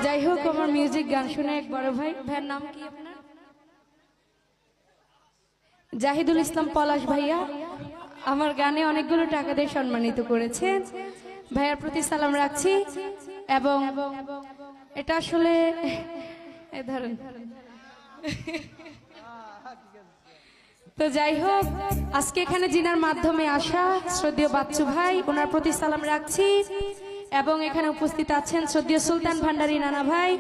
যাই হোক, আমার মিউজিক গান শুনে এক বড় ভাই, ভাইয়ের নাম কি আপনার? জাহিদুল ইসলাম পলাশ ভাইয়া আমার গানে অনেকগুলো টাকা দিয়ে সম্মানিত করেছেন। ভাইয়ার প্রতি সালাম রাখছি। এবং এটা আসলে ধরেন, তো যাই হোক, আজকে এখানে জিনার মাধ্যমে আসা শ্রদ্ধেয় বাচ্চু ভাই, ওনার প্রতি সালাম রাখছি। এবং এখানে উপস্থিত আছেন শ্রদ্ধেয় সুলতান ভান্ডারী নানা ভাই,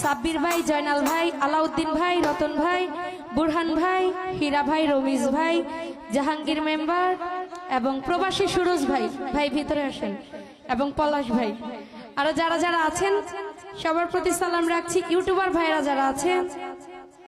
সাব্বির ভাই, জয়নাল ভাই, আলাউদ্দিন ভাই, রতন ভাই, বুরহান ভাই, হীরা ভাই, রমিজ ভাই, জাহাঙ্গীর মেম্বার এবং প্রবাসী সুরজ ভাই, ভাই ভিতরে আসেন, এবং পলাশ ভাই, আরো যারা যারা আছেন সবার প্রতি সালাম রাখছি। ইউটিউবার ভাইরা যারা আছেন